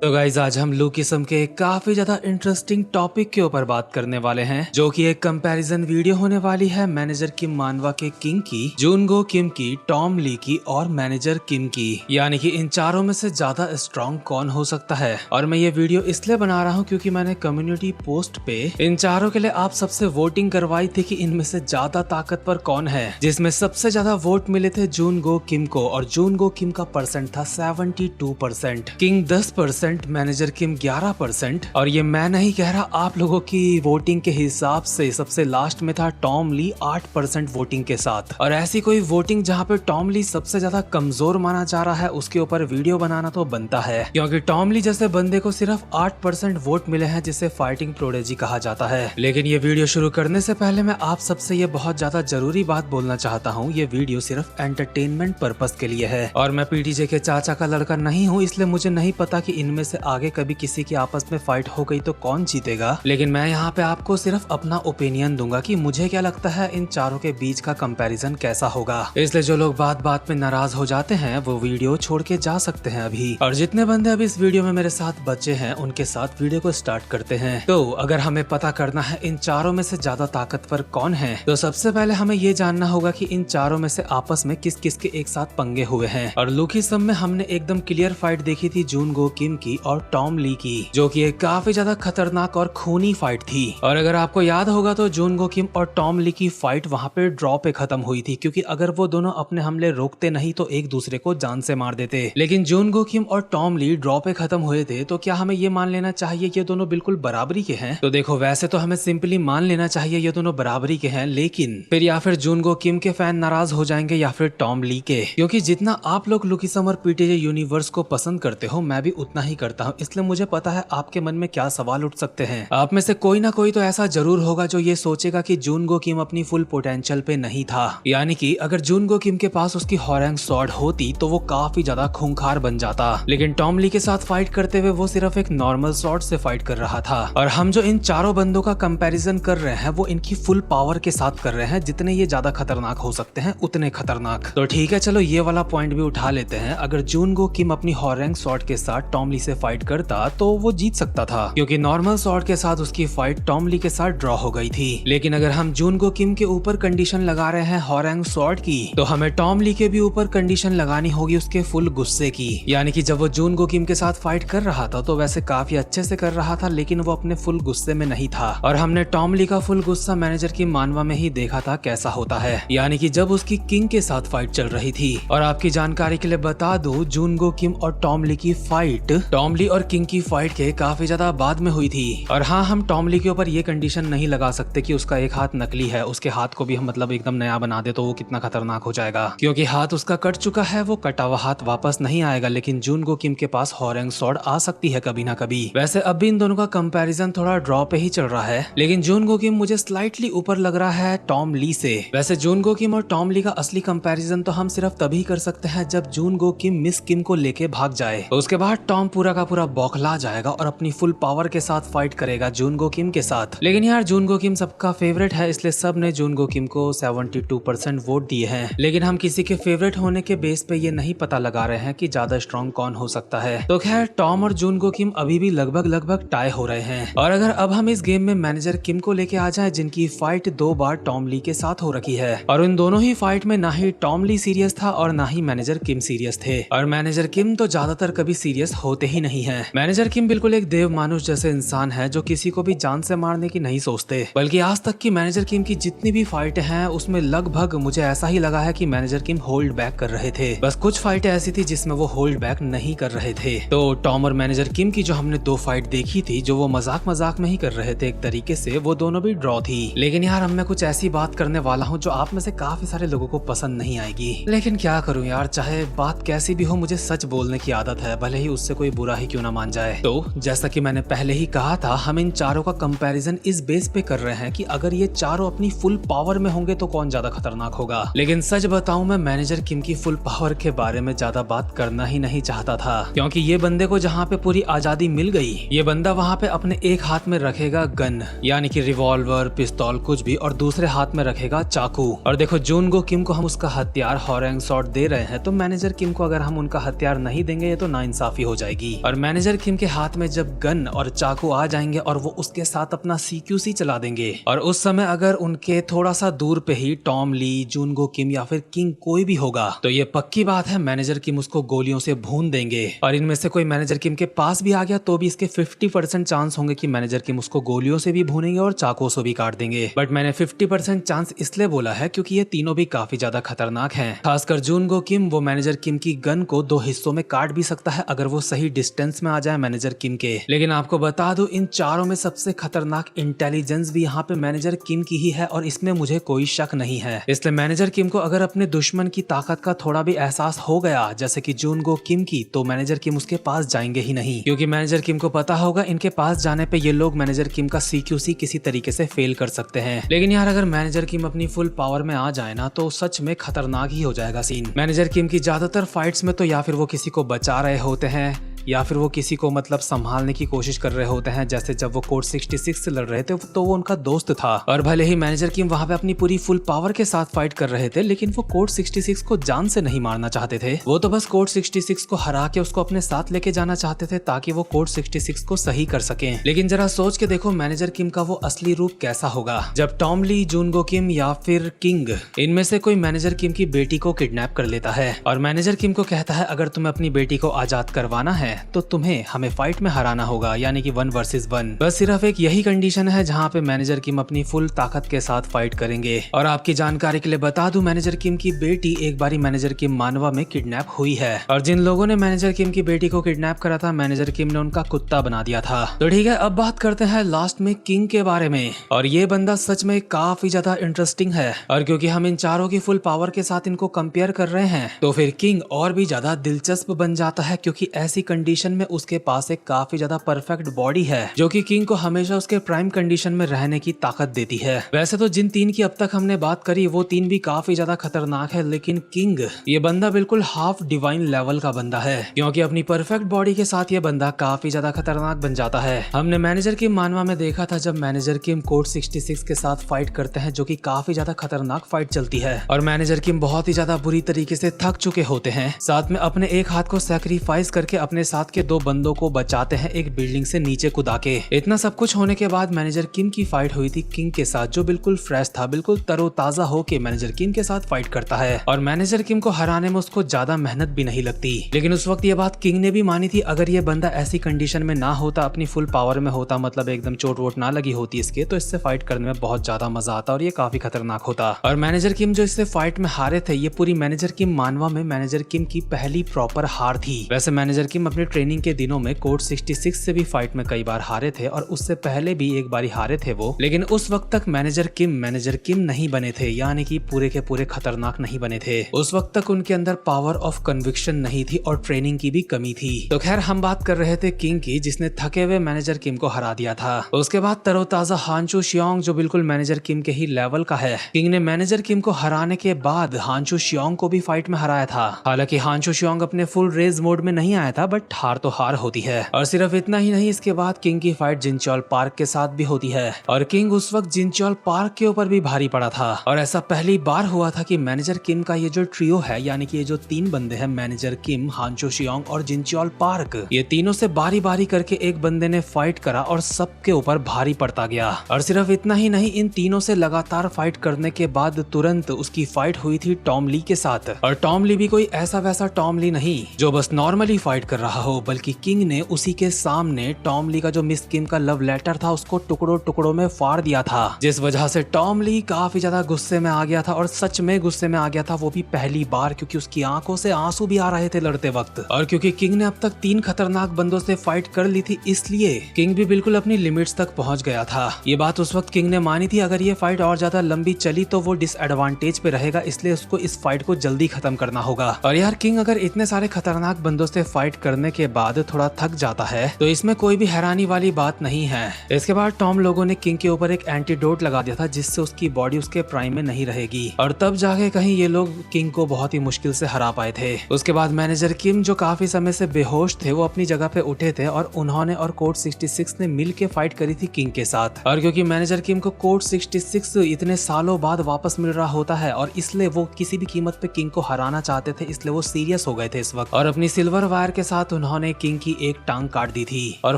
तो गाइज आज हम लू किस्म के काफी ज्यादा इंटरेस्टिंग टॉपिक के ऊपर बात करने वाले हैं, जो कि एक कंपैरिजन वीडियो होने वाली है मैनेजर किम मानवा के किंग की, जूनगो किम की, टॉम ली की और मैनेजर किम की। यानी कि इन चारों में से ज्यादा स्ट्रॉन्ग कौन हो सकता है। और मैं ये वीडियो इसलिए बना रहा हूँ क्योंकि मैंने कम्युनिटी पोस्ट पे इन चारों के लिए आप सबसे वोटिंग करवाई थी कि इनमें से ज्यादा ताकतवर कौन है, जिसमें सबसे ज्यादा वोट मिले थे जूनगो किम को, और जूनगो किम का परसेंट था 72%, किंग 10%, मैनेजर किम 11%। और ये मैं नहीं कह रहा, आप लोगों की वोटिंग के हिसाब से सबसे लास्ट में था टॉम ली 8% वोटिंग के साथ। और ऐसी कोई वोटिंग जहाँ पे टॉम ली सबसे ज्यादा कमजोर माना जा रहा है, उसके ऊपर वीडियो बनाना तो बनता है, क्योंकि टॉम ली जैसे बंदे को सिर्फ 8% वोट मिले हैं, जिसे फाइटिंग प्रोडेजी कहा जाता है। लेकिन ये वीडियो शुरू करने से पहले मैं आप सबसे ये बहुत ज्यादा जरूरी बात बोलना चाहता हूँ, ये वीडियो सिर्फ एंटरटेनमेंट पर्पस के लिए है। और मैं पीटीजे के चाचा का लड़का नहीं हूँ, इसलिए मुझे नहीं पता कि इनमें से आगे कभी किसी की आपस में फाइट हो गई तो कौन जीतेगा। लेकिन मैं यहाँ पे आपको सिर्फ अपना ओपिनियन दूंगा कि मुझे क्या लगता है इन चारों के बीच का कंपैरिजन कैसा होगा। इसलिए जो लोग बात बात में नाराज हो जाते हैं वो वीडियो छोड़ के जा सकते हैं अभी। और जितने बंदे अभी इस वीडियो में मेरे साथ बचे हैं उनके साथ वीडियो को स्टार्ट करते हैं। तो अगर हमें पता करना है इन चारों में से ज्यादा ताकतवर कौन है, तो सबसे पहले हमें ये जानना होगा कि इन चारों में से आपस में किस किस के एक साथ पंगे हुए हैं। और लूकिसम में हमने एकदम क्लियर फाइट देखी थी जूनगो किम की और टॉम ली की, जो कि एक काफी ज्यादा खतरनाक और खूनी फाइट थी। और अगर आपको याद होगा तो जूनगो किम और टॉम ली की फाइट वहां पे ड्रॉ पे खत्म हुई थी, क्योंकि अगर वो दोनों अपने हमले रोकते नहीं तो एक दूसरे को जान से मार देते। लेकिन जूनगो किम और टॉम ली ड्रॉ पे खत्म हुए थे, तो क्या हमें ये मान लेना चाहिए ये दोनों बिल्कुल बराबरी के हैं? तो देखो, वैसे तो हमें सिंपली मान लेना चाहिए ये दोनों बराबरी के हैं, लेकिन फिर या फिर जूनगो किम के फैन नाराज हो जाएंगे या फिर टॉम ली के, क्योंकि जितना आप लोग लुकिसम और पीटीजे यूनिवर्स को पसंद करते हो मैं भी उतना ही करता हूँ। इसलिए मुझे पता है आपके मन में क्या सवाल उठ सकते हैं। आप में से कोई ना कोई तो ऐसा जरूर होगा जो ये सोचेगा कि जूनगो किम अपनी फुल पोटेंशियल पे नहीं था, यानी कि अगर जूनगो किम के पास उसकी हॉरेंग स्वॉर्ड होती तो वो काफी ज्यादा खूंखार बन जाता। लेकिन टॉम ली के साथ फाइट करते हुए वो सिर्फ एक नॉर्मल स्वॉर्ड से फाइट कर रहा था। और हम जो इन चारों बंदों का कंपैरिजन कर रहे हैं वो इनकी फुल पावर के साथ कर रहे हैं, जितने ये ज्यादा खतरनाक हो सकते हैं उतने खतरनाक। तो ठीक है, चलो ये वाला पॉइंट भी उठा लेते हैं। अगर जूनगो किम अपनी हॉरेंग स्वॉर्ड के साथ टॉम ली से फाइट करता तो वो जीत सकता था, क्योंकि नॉर्मल स्वॉर्ड के साथ उसकी फाइट टॉम ली के साथ ड्रॉ हो गई थी। लेकिन अगर हम जूनगो किम के ऊपर कंडीशन लगा रहे हैं हॉरेंग स्वॉर्ड की, तो हमें टॉम ली के भी ऊपर कंडीशन लगानी होगी उसके फुल गुस्से की। यानी कि जब वो जूनगो किम के साथ फाइट कर रहा था तो वैसे काफी अच्छे से कर रहा था, लेकिन वो अपने फुल गुस्से में नहीं था। और हमने टॉम ली का फुल गुस्सा मैनेजर किम मानवा में ही देखा था कैसा होता है, यानी कि जब उसकी किंग के साथ फाइट चल रही थी। और आपकी जानकारी के लिए बता दो, जूनगो किम और टॉम ली की फाइट, टॉम ली और किंग की फाइट के काफी ज्यादा बाद में हुई थी। और हाँ, हम टॉम ली के ऊपर ये कंडीशन नहीं लगा सकते कि उसका एक हाथ नकली है, उसके हाथ को भी हम मतलब एकदम नया बना दे तो वो कितना खतरनाक हो जाएगा, क्योंकि हाथ उसका कट चुका है, वो कटा हुआ हाथ वापस नहीं आएगा। लेकिन जूनगो किम के पास हॉरेंग स्वॉर्ड आ सकती है कभी ना कभी। वैसे अब भी इन दोनों का कंपैरिजन थोड़ा ड्रॉ पे ही चल रहा है, लेकिन जूनगो किम मुझे स्लाइटली ऊपर लग रहा है टॉम ली से। वैसे जूनगो किम और टॉम ली का असली कंपैरिजन तो हम सिर्फ तभी कर सकते हैं जब जूनगो किम मिस किम को लेके भाग जाए, तो उसके बाद टॉम पूरा का पूरा बौखला जाएगा और अपनी फुल पावर के साथ फाइट करेगा जूनगो किम के साथ। लेकिन यार जूनगो किम सबका फेवरेट है, इसलिए सब ने जूनगो किम को 72% वोट दिए हैं। लेकिन हम किसी के फेवरेट होने के बेस पे ये नहीं पता लगा रहे हैं कि ज्यादा स्ट्रॉन्ग कौन हो सकता है। तो खैर, टॉम और जूनगो किम अभी भी लगभग टाई हो रहे हैं। और अगर अब हम इस गेम में मैनेजर किम को लेके आ जाए, जिनकी फाइट 2 बार टॉम ली के साथ हो रखी है, और उन दोनों ही फाइट में ना ही टॉम ली सीरियस था और ना ही मैनेजर किम सीरियस थे। और मैनेजर किम तो ज्यादातर कभी सीरियस होते ही नहीं है। मैनेजर किम बिल्कुल एक देव मानुष जैसे इंसान है जो किसी को भी जान से मारने की नहीं सोचते, बल्कि आज तक की मैनेजर किम की जितनी भी फाइटें हैं उसमें लगभग मुझे ऐसा ही लगा है कि मैनेजर किम होल्ड बैक कर रहे थे। बस कुछ फाइटें ऐसी थी जिसमें वो होल्ड बैक नहीं कर रहे थे। तो टॉम और मैनेजर किम की जो हमने 2 फाइट देखी थी, जो वो मजाक में ही कर रहे थे एक तरीके से, वो दोनों भी ड्रॉ थी। लेकिन यार अब मैं कुछ ऐसी बात करने वाला हूँ जो आप में से काफी सारे लोगों को पसंद नहीं आएगी, लेकिन क्या करूँ यार, चाहे बात कैसी भी हो मुझे सच बोलने की आदत है, भले ही उससे कोई बुरा ही क्यों ना मान जाए। तो जैसा कि मैंने पहले ही कहा था, हम इन चारों का कंपैरिजन इस बेस पे कर रहे हैं कि अगर ये चारों अपनी फुल पावर में होंगे तो कौन ज्यादा खतरनाक होगा। लेकिन सच बताऊं, मैं मैनेजर किम की फुल पावर के बारे में ज्यादा बात करना ही नहीं चाहता था, क्योंकि ये बंदे को जहाँ पे पूरी आजादी मिल गई, ये बंदा वहाँ पे अपने एक हाथ में रखेगा गन, यानी कि रिवॉल्वर, पिस्तौल, कुछ भी, और दूसरे हाथ में रखेगा चाकू। और देखो, जूनगो किम को हम उसका हथियार हॉरेंग स्वॉर्ड दे रहे हैं, तो मैनेजर किम को अगर हम उनका हथियार नहीं देंगे ये तो नाइंसाफी हो जाएगी। जाएगी और मैनेजर किम के हाथ में जब गन और चाकू आ जाएंगे और वो उसके साथ अपना CQC चला देंगे और उस समय अगर उनके थोड़ा सा दूर पे ही टॉम ली, जूनगो किम या फिर किंग कोई भी होगा तो ये पक्की बात है मैनेजर किम उसको गोलियों से भून देंगे। और इनमें से कोई मैनेजर किम के पास भी आ गया तो भी इसके 50% चांस होंगे कि मैनेजर किम उसको गोलियों से भी भूनेंगे और चाकुओं से भी काट देंगे। बट मैंने 50% चांस इसलिए बोला है क्योंकि ये तीनों भी काफी ज्यादा खतरनाक हैं। खासकर जूनगो किम, वो मैनेजर किम की गन को 2 हिस्सों में काट भी सकता है अगर वो सही डिस्टेंस में आ जाए मैनेजर किम के। लेकिन आपको बता दूं इन चारों में सबसे खतरनाक इंटेलिजेंस भी यहाँ पे मैनेजर किम की ही है और इसमें मुझे कोई शक नहीं है। इसलिए मैनेजर किम को अगर अपने दुश्मन की ताकत का थोड़ा भी एहसास हो गया जैसे कि जूनगो किम की, तो मैनेजर किम उसके पास जाएंगे ही नहीं, क्योंकि मैनेजर किम को पता होगा इनके पास जाने पे ये लोग मैनेजर किम का CQC किसी तरीके से फेल कर सकते हैं। लेकिन यार अगर मैनेजर किम अपनी फुल पावर में आ जाए ना तो सच में खतरनाक ही हो जाएगा सीन। मैनेजर किम की ज्यादातर फाइट्स में तो या फिर वो किसी को बचा रहे होते हैं या फिर वो किसी को मतलब संभालने की कोशिश कर रहे होते हैं। जैसे जब वो कोड 66 से लड़ रहे थे तो वो उनका दोस्त था और भले ही मैनेजर किम वहां पे अपनी पूरी फुल पावर के साथ फाइट कर रहे थे लेकिन वो कोड 66 को जान से नहीं मारना चाहते थे। वो तो बस कोड 66 को हरा के उसको अपने साथ लेके जाना चाहते थे ताकि वो कोड 66 को सही कर सके। लेकिन जरा सोच के देखो मैनेजर किम का वो असली रूप कैसा होगा जब टॉम ली, जूनगो किम या फिर किंग इनमें से कोई मैनेजर किम की बेटी को किडनैप कर लेता है और मैनेजर किम को कहता है अगर तुम्हें अपनी बेटी को आजाद करवाना है तो तुम्हें हमें फाइट में हराना होगा, यानी कि 1 वर्सेस 1। बस सिर्फ एक यही कंडीशन है जहाँ पे मैनेजर किम अपनी फुल ताकत के साथ फाइट करेंगे। और आपकी जानकारी के लिए बता दूं मैनेजर किम की बेटी एक बारी मैनेजर किम मानवा में किडनैप हुई है और जिन लोगों ने मैनेजर किम की बेटी को किडनैप करा था मैनेजर किम ने उनका कुत्ता बना दिया था। तो ठीक है, अब बात करते हैं लास्ट में किंग के बारे में। और ये बंदा सच में काफी ज्यादा इंटरेस्टिंग है और क्योंकि हम इन चारों की फुल पावर के साथ इनको कंपेयर कर रहे हैं तो फिर किंग और भी ज्यादा दिलचस्प बन जाता है क्योंकि ऐसी कंडीशन में उसके पास एक काफी ज्यादा परफेक्ट बॉडी है जो कि किंग को हमेशा उसके प्राइम कंडीशन में रहने की ताकत देती है। वैसे तो जिन 3 की अब तक हमने बात करी वो 3 भी काफी ज्यादा खतरनाक है लेकिन किंग ये बंदा बिल्कुल हाफ डिवाइन लेवल का बंदा है क्योंकि अपनी परफेक्ट बॉडी के साथ ये बंदा काफी ज्यादा खतरनाक बन जाता है। हमने मैनेजर किम मानवा में देखा था जब मैनेजर किम कोड 66 के साथ फाइट करते हैं जो कि काफी ज्यादा खतरनाक फाइट चलती है और मैनेजर किम बहुत ही ज्यादा बुरी तरीके से थक चुके होते हैं, साथ में अपने एक हाथ को सैक्रिफाइस करके अपने साथ के 2 बंदों को बचाते हैं एक बिल्डिंग से नीचे कूदा के। इतना सब कुछ होने के बाद मैनेजर किम की फाइट हुई थी किंग के साथ जो बिल्कुल फ्रेश था, बिल्कुल तरोताजा होके मैनेजर किम के साथ फाइट करता है और मैनेजर किम को हराने में उसको ज्यादा मेहनत भी नहीं लगती। लेकिन उस वक्त ये बात किंग ने भी मानी थी, अगर ये बंदा ऐसी कंडीशन में ना होता, अपनी फुल पावर में होता, मतलब एकदम चोट वोट ना लगी होती इसके, तो इससे फाइट करने में बहुत ज्यादा मजा आता और ये काफी खतरनाक होता। और मैनेजर किम जो इससे फाइट में हारे थे, ये पूरी मैनेजर किम मानवा में मैनेजर किम की पहली प्रॉपर हार थी। वैसे मैनेजर किम अपने ट्रेनिंग के दिनों में कोड 66 से भी फाइट में कई बार हारे थे और उससे पहले भी एक बारी हारे थे वो, लेकिन उस वक्त तक मैनेजर किम नहीं बने थे, यानी कि पूरे के पूरे खतरनाक नहीं बने थे। उस वक्त तक उनके अंदर पावर ऑफ कन्विक्शन नहीं थी और ट्रेनिंग की भी कमी थी। तो खैर हम बात कर रहे थे किंग की जिसने थके हुए मैनेजर किम को हरा दिया था। उसके बाद तरोताजा हांचू शियोंग जो बिल्कुल मैनेजर किम के ही लेवल का है। किंग ने मैनेजर किम को हराने के बाद हांचू शियोंग को भी फाइट में हराया था। हालांकि हांचू शियोंग अपने फुल रेज मोड में नहीं आया था, बट हार तो हार होती है। और सिर्फ इतना ही नहीं, इसके बाद किंग की फाइट जिनचोल पार्क के साथ भी होती है और किंग उस वक्त जिनचोल पार्क के ऊपर भी भारी पड़ा था। और ऐसा पहली बार हुआ था कि मैनेजर किम का ये जो ट्रियो है, यानी कि ये जो 3 बंदे हैं, मैनेजर किम, हांचो शियोंग और जिनचोल पार्क, ये तीनों से बारी बारी करके एक बंदे ने फाइट करा और सबके ऊपर भारी पड़ता गया। और सिर्फ इतना ही नहीं, इन तीनों से लगातार फाइट करने के बाद तुरंत उसकी फाइट हुई थी टॉम ली के साथ। और टॉम ली भी कोई ऐसा वैसा टॉम ली नहीं जो बस नॉर्मली फाइट कर रहा हो, बल्कि किंग ने उसी के सामने टॉम ली का जो मिस किम का लव लेटर था उसको टुकड़ों टुकड़ों में फाड़ दिया था, जिस वजह से टॉम ली काफी ज्यादा गुस्से में आ गया था। और सच में गुस्से में आ गया था, वो भी पहली बार, क्योंकि उसकी आंखों से आंसू भी आ रहे थे लड़ते वक्त। और क्योंकि किंग ने अब तक 3 खतरनाक बंदों से फाइट कर ली थी, इसलिए किंग भी बिल्कुल अपनी लिमिट्स तक पहुंच गया था। ये बात उस वक्त किंग ने मानी थी, अगर ये फाइट और ज्यादा लंबी चली तो वो डिसएडवांटेज पे रहेगा, इसलिए उसको इस फाइट को जल्दी खत्म करना होगा। और यार किंग अगर इतने सारे खतरनाक बंदों से फाइट करने के बाद थोड़ा थक जाता है तो इसमें कोई भी हैरानी वाली बात नहीं है। इसके बाद टॉम लोगों ने किंग के ऊपर एक एंटीडोट लगा दिया था जिससे उसकी बॉडी उसके प्राइम में नहीं रहेगी और तब जाके कहीं ये लोग किंग को बहुत ही मुश्किल से हरा पाए थे। उसके बाद मैनेजर किम जो काफी समय से बेहोश थे वो अपनी जगह पे उठे थे और उन्होंने और कोड 66 ने मिल के फाइट करी थी किंग के साथ। और क्योंकि मैनेजर किम को कोड 66 इतने सालों बाद वापस मिल रहा होता है और इसलिए वो किसी भी कीमत पे किंग को हराना चाहते थे, इसलिए वो सीरियस हो गए थे इस वक्त और अपनी सिल्वर वायर के साथ उन्होंने किंग की एक टांग काट दी थी और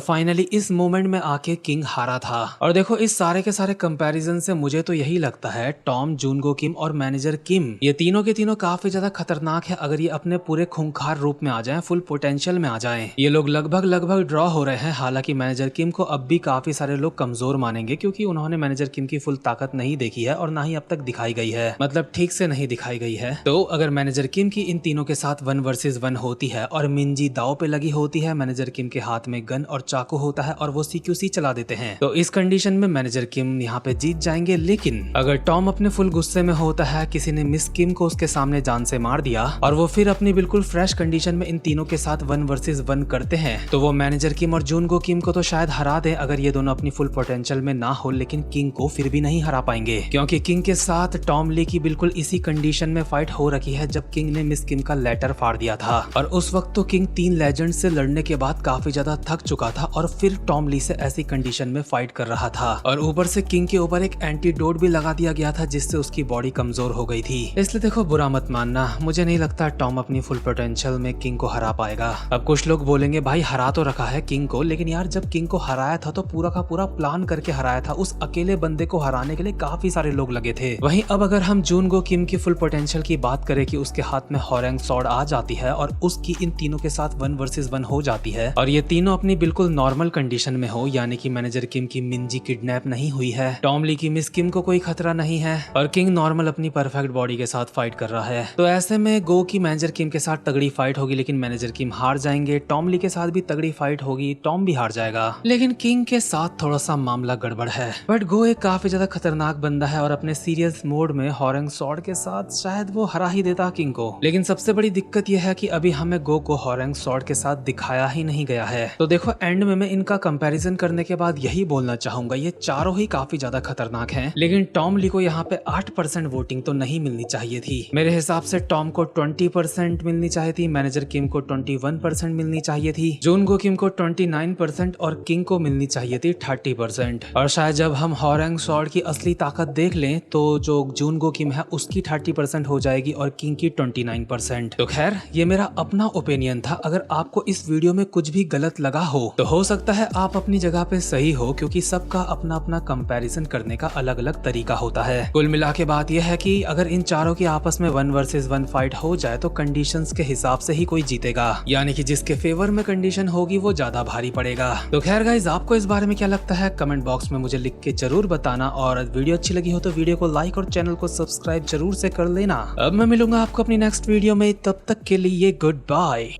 फाइनली इस मोमेंट में आके किंग हारा था। और देखो इस सारे के सारे कंपैरिजन से मुझे तो यही लगता है टॉम, जूनगो किम और मैनेजर किम ये तीनों के तीनों काफी ज्यादा खतरनाक है अगर ये अपने पूरे खूंखार रूप में आ जाएं, फुल पोटेंशियल में आ जाएं। ये लोग लगभग ड्रॉ हो रहे हैं। हालांकि मैनेजर किम को अब भी काफी सारे लोग कमजोर मानेंगे क्योंकि उन्होंने मैनेजर किम की फुल ताकत नहीं देखी है और ना ही अब तक दिखाई गई है, मतलब ठीक से नहीं दिखाई गई है। तो अगर मैनेजर किम की इन तीनों के साथ 1 वर्सेस 1 होती है और मिंजी दाव पे लगी होती है, मैनेजर किम के हाथ में गन और चाकू होता है और वो CQC चला देते हैं, तो इस कंडीशन में मैनेजर किम यहाँ पे जीत जाएंगे। लेकिन अगर टॉम अपने फुल गुस्से में होता है, किसी ने मिस किम को उसके सामने जान से मार दिया और वो फिर अपनी बिल्कुल फ्रेश कंडीशन में इन तीनों के साथ 1 वर्सेस 1 करते हैं, तो वो मैनेजर किम और जूनगो किम को तो शायद हरा दे अगर ये दोनों अपनी फुल पोटेंशियल में ना हो, लेकिन किंग को फिर भी नहीं हरा पाएंगे क्योंकि किंग के साथ टॉम ली की बिल्कुल इसी कंडीशन में फाइट हो रखी है जब किंग ने मिस किम का लेटर फाड़ दिया था। और उस वक्त तो किंग 3 लेजेंड से लड़ने के बाद काफी ज्यादा थक चुका था और फिर टॉम ली से ऐसी कंडीशन में फाइट कर रहा था और ऊपर से किंग के ऊपर एक एंटीडोट भी लगा दिया गया था जिससे उसकी बॉडी कमजोर हो गई थी। इसलिए देखो बुरा मत मानना, मुझे नहीं लगता टॉम अपनी फुल पोटेंशियल में किंग को हरा पाएगा। अब कुछ लोग बोलेंगे भाई हरा तो रखा है किंग को, लेकिन यार जब किंग को हराया था तो पूरा का पूरा प्लान करके हराया था। उस अकेले बंदे को हराने के लिए काफी सारे लोग लगे थे। वहीं अब अगर हम जूनगो किम की फुल पोटेंशियल की बात करें कि उसके हाथ में हॉरेंग सॉर्ड आ जाती है और उसकी इन तीनों के साथ 1 वर्सेस 1 हो जाती है और ये तीनों अपनी बिल्कुल नॉर्मल कंडीशन में हो, यानी कि मैनेजर किम की मिंजी किडनैप नहीं हुई है, टॉम ली की मिस किम को कोई खतरा नहीं है और किंग नॉर्मल अपनी परफेक्ट बॉडी के साथ फाइट कर रहा है, तो ऐसे में गो की मैनेजर किम के साथ तगड़ी फाइट होगी लेकिन मैनेजर किम हार जाएंगे। टॉम ली के साथ भी तगड़ी फाइट होगी, टॉम भी हार जाएगा, लेकिन किंग के साथ थोड़ा सा मामला गड़बड़ है। बट गो एक काफी ज्यादा खतरनाक बंदा है और अपने सीरियस मोड में हॉरेंग सॉर्ड के साथ शायद वो हरा ही देता किंग को। लेकिन सबसे बड़ी दिक्कत यह है कि अभी हमें गो को हॉरेंग सॉर्ड के साथ दिखाया ही नहीं गया है। तो देखो एंड में मैं इनका कंपैरिजन करने के बाद यही बोलना चाहूंगा, ये चारों ही काफी ज्यादा खतरनाक हैं, लेकिन टॉम ली को यहाँ पे 8% वोटिंग तो नहीं मिलनी चाहिए थी। मेरे हिसाब से टॉम को 20% मिलनी चाहिए थी, मैनेजर किम को 21% मिलनी चाहिए थी, जूनगो किम को 29% और किंग को मिलनी चाहिए थी 30%। और शायद जब हम हॉरेंग सॉर्ड की असली ताकत देख लें तो जो जूनगो किम है उसकी 30% हो जाएगी और किंग की 29%। तो खैर ये मेरा अपना ओपिनियन था। अगर आपको इस वीडियो में कुछ भी गलत लगा हो सकता है आप अपनी जगह पे सही हो, क्योंकि सबका अपना अपना कंपैरिजन करने का अलग अलग तरीका होता है। कुल मिला के बात यह है कि अगर इन चारों की आपस में 1 वर्सेस 1 फाइट हो जाए तो कंडीशंस के हिसाब से ही कोई जीतेगा, यानी कि जिसके फेवर में कंडीशन होगी वो ज्यादा भारी पड़ेगा। तो खैर गाइस, आपको इस बारे में क्या लगता है कमेंट बॉक्स में मुझे लिख के जरूर बताना, और वीडियो अच्छी लगी हो तो वीडियो को लाइक और चैनल को सब्सक्राइब जरूर से कर लेना। अब मैं मिलूंगा आपको अपनी नेक्स्ट वीडियो में, तब तक के लिए गुड बाय।